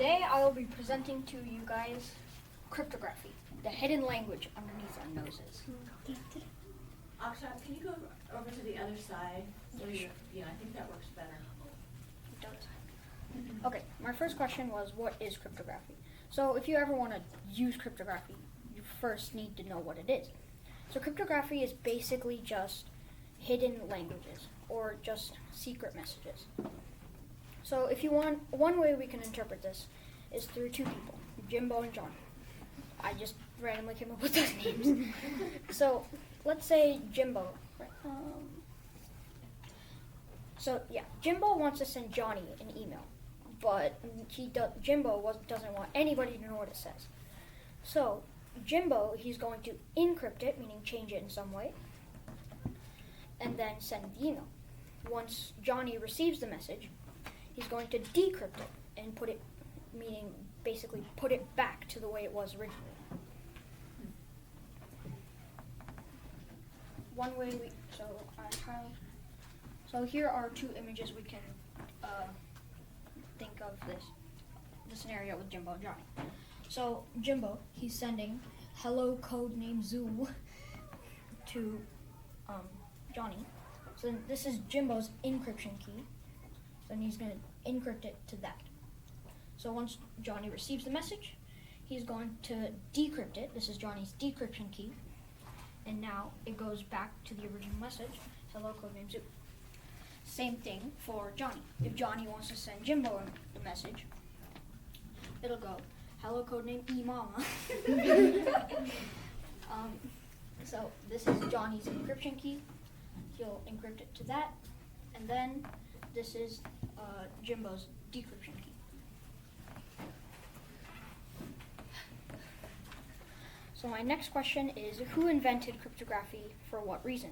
Today I will be presenting to you guys cryptography, the hidden language underneath our noses. Akshat, can you go over to the other side? So I think that works better. Okay, my first question was, what is cryptography? So if you ever want to use cryptography, you first need to know what it is. So cryptography is basically just hidden languages, or just secret messages. So if you want, one way we can interpret this is through two people, Jimbo and Johnny. I just randomly came up with those names. So let's say Jimbo. Jimbo wants to send Johnny an email, but Jimbo doesn't want anybody to know what it says. So Jimbo, he's going to encrypt it, meaning change it in some way, and then send the email. Once Johnny receives the message, he's going to decrypt it and put it, meaning basically put it back to the way it was originally. One way so here are two images we can think of the scenario with Jimbo and Johnny. So Jimbo, he's sending hello codename Zoo to Johnny. So then this is Jimbo's encryption key. So then he's going to encrypt it to that. So once Johnny receives the message, he's going to decrypt it. This is Johnny's decryption key. And now it goes back to the original message, hello codename Zoo. Same thing for Johnny. If Johnny wants to send Jimbo the message, it'll go, hello codename E-Mama. So this is Johnny's encryption key. He'll encrypt it to that. And then this is Jimbo's decryption key. So my next question is, who invented cryptography for what reason?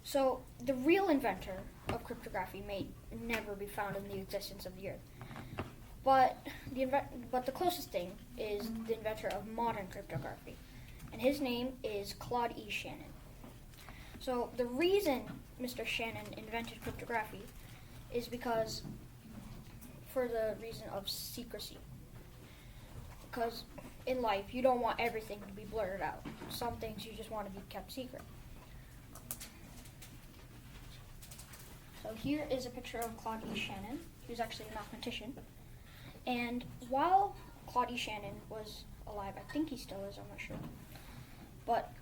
So the real inventor of cryptography may never be found in the existence of the earth. But the closest thing is the inventor of modern cryptography. And his name is Claude E. Shannon. So the reason Mr. Shannon invented cryptography is because for the reason of secrecy. Because in life, you don't want everything to be blurted out. Some things you just want to be kept secret. So here is a picture of Claude E. Shannon, who's actually a mathematician. And while Claude E. Shannon was alive, I think he still is, I'm not sure. But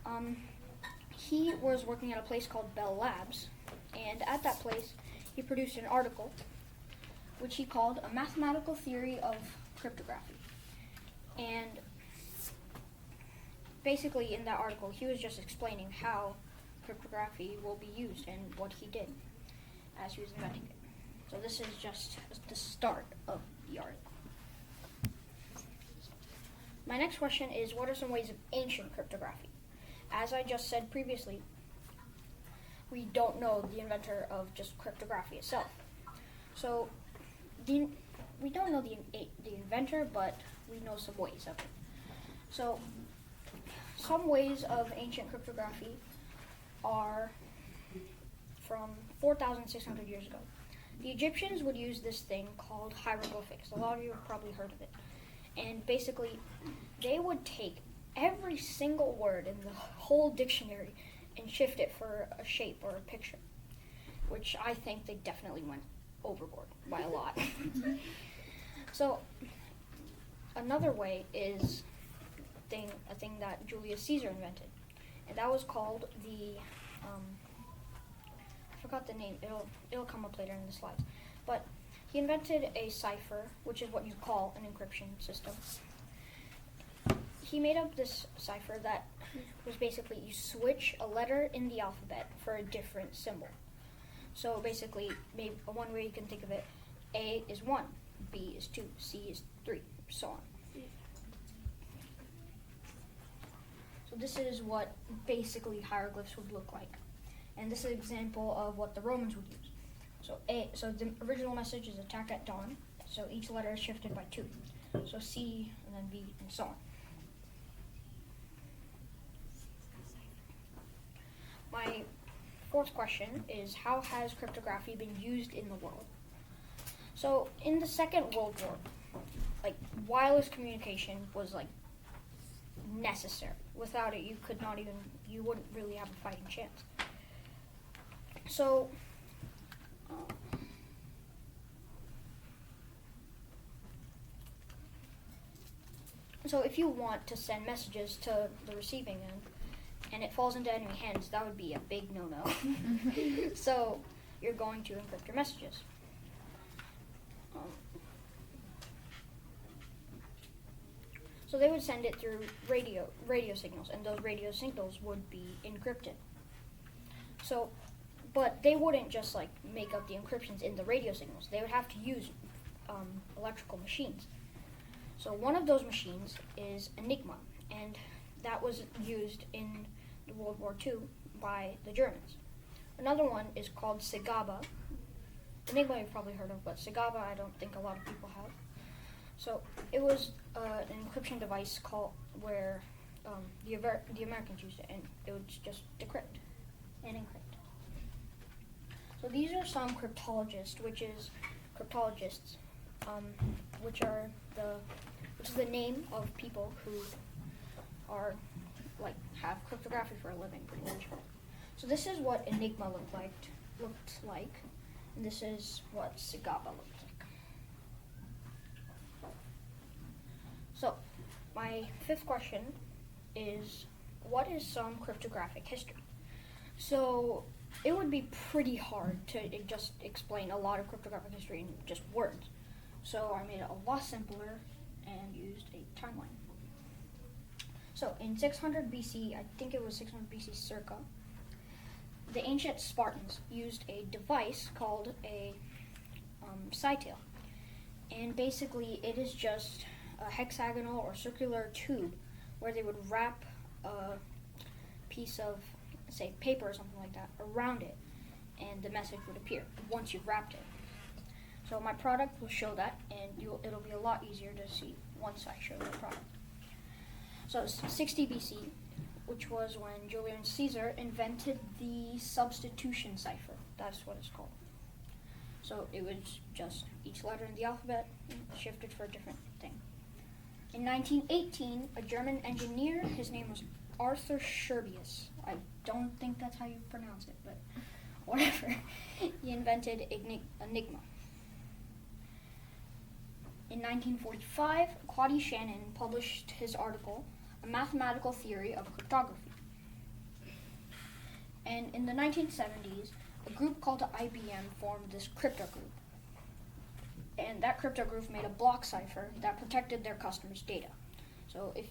he was working at a place called Bell Labs. And at that place, he produced an article, which he called A Mathematical Theory of Cryptography. And basically in that article, he was just explaining how cryptography will be used and what he did as he was inventing it. So this is just the start of the article. My next question is, what are some ways of ancient cryptography? As I just said previously, we don't know the inventor of just cryptography itself. So we don't know the inventor, but we know some ways of it. So some ways of ancient cryptography are from 4,600 years ago. The Egyptians would use this thing called hieroglyphics. A lot of you have probably heard of it. And basically, they would take every single word in the whole dictionary and shift it for a shape or a picture, which I think they definitely went overboard by a lot. So another way is a thing that Julius Caesar invented, and that was called the I forgot the name. It'll come up later in the slides. But he invented a cipher, which is what you call an encryption system. He made up this cipher that was basically you switch a letter in the alphabet for a different symbol. So basically, maybe one way you can think of it, A is 1, B is 2, C is 3, so on. So this is what basically hieroglyphs would look like. And this is an example of what the Romans would use. So the original message is attack at dawn. So each letter is shifted by 2. So C and then B and so on. My fourth question is, how has cryptography been used in the world? So in the Second World War, wireless communication was like necessary. Without it, you wouldn't really have a fighting chance. So, if you want to send messages to the receiving end, and it falls into enemy hands, that would be a big no-no. So, you're going to encrypt your messages. So they would send it through radio signals, and those radio signals would be encrypted. So, but they wouldn't just like make up the encryptions in the radio signals. They would have to use electrical machines. So one of those machines is Enigma, and that was used in World War II by the Germans. Another one is called Sigaba. Enigma you've probably heard of, but Sigaba I don't think a lot of people have. So it was an encryption device where the Americans used it, and it would just decrypt and encrypt. So these are some cryptologists, which is the name of people who are have cryptography for a living, pretty much. So this is what Enigma looked like, and this is what Sigaba looked like. So, my fifth question is, what is some cryptographic history? So, it would be pretty hard to just explain a lot of cryptographic history in just words. So, I made it a lot simpler and used a timeline. So, in 600 BC, I think it was 600 BC circa, the ancient Spartans used a device called a cytail. And basically, it is just a hexagonal or circular tube where they would wrap a piece of, say, paper or something like that around it, and the message would appear once you've wrapped it. So my product will show that, and it'll be a lot easier to see once I show the product. So 60 BC, which was when Julius Caesar invented the substitution cipher. That's what it's called. So it was just each letter in the alphabet shifted for a different thing. In 1918, a German engineer, his name was Arthur Scherbius. I don't think that's how you pronounce it, but whatever. He invented Enigma. In 1945, Claude Shannon published his article, A Mathematical Theory of Cryptography. And in the 1970s, a group called IBM formed this crypto group. And that crypto group made a block cipher that protected their customers' data. So if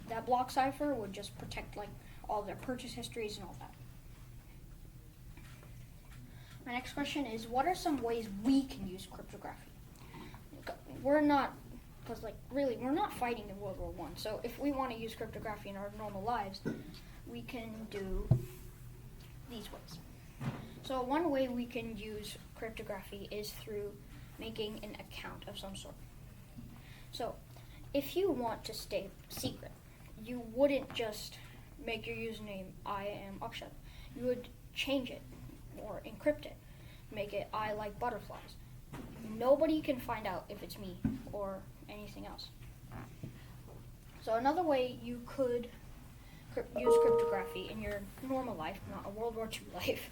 that block cipher would just protect all their purchase histories and all that. My next question is, what are some ways we can use cryptography? We're not fighting in World War I. So if we want to use cryptography in our normal lives, we can do these ways. So one way we can use cryptography is through making an account of some sort. So if you want to stay secret, you wouldn't just make your username I am Akshat. You would change it or encrypt it, make it I like butterflies. Nobody can find out if it's me or anything else. So another way you could use cryptography in your normal life, not a World War II life,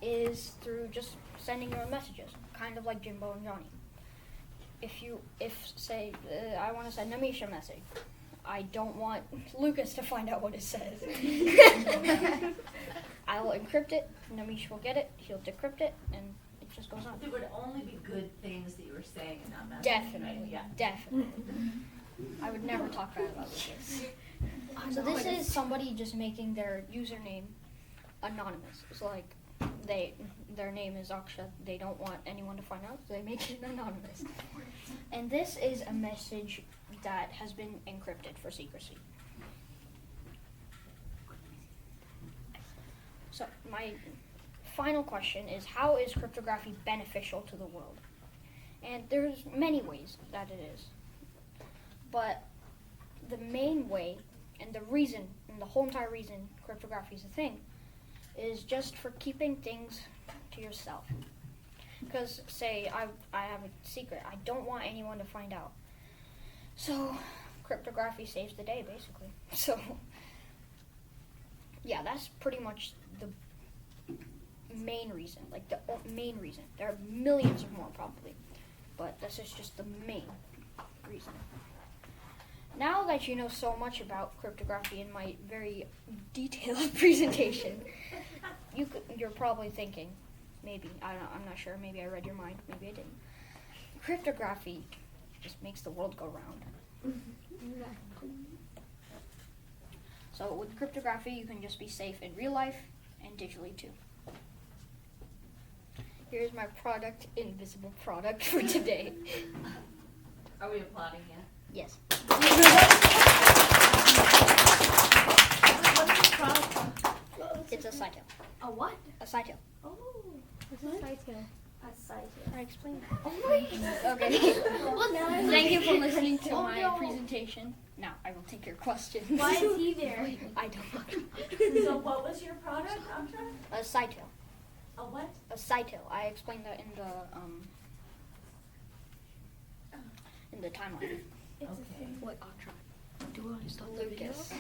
is through just sending your own messages, kind of like Jimbo and Johnny. If say, I want to send Namisha a message, I don't want Lucas to find out what it says. I will encrypt it, Namisha will get it, he'll decrypt it, and it just goes on. There would only be good things that you were saying in that message. Definitely, Yeah. definitely. I would never talk bad about Lucas. So this is somebody just making their username anonymous. It's like their name is Akshat. They don't want anyone to find out, so they make it anonymous. And this is a message that has been encrypted for secrecy. So my final question is, how is cryptography beneficial to the world? And there's many ways that it is. But the main way, and the reason, and the whole entire reason cryptography is a thing, is just for keeping things to yourself. Because, say, I have a secret. I don't want anyone to find out. So, cryptography saves the day, basically. So, yeah, that's pretty much the main reason. Like, the main reason. There are millions of more, probably. But this is just the main reason. Now that you know so much about cryptography in my very detailed presentation, you're probably thinking, maybe, I don't know, I'm not sure, maybe I read your mind, maybe I didn't. Cryptography just makes the world go round. So with cryptography, you can just be safe in real life and digitally too. Here's my product, invisible product for today. Are we applauding yet? Yes. What's this product? It's a cyto. A what? A cyto. Oh. What's a cyto? A cyto. I explained. Oh my. Okay. Well, now Thank you for listening to my presentation. Now I will take your questions. Why is he there? I don't know. So what was your product, Aksha? A cyto. A what? A cyto. I explained that in the timeline. It's Okay. a thing. What Aksha? Do I stop Lucas?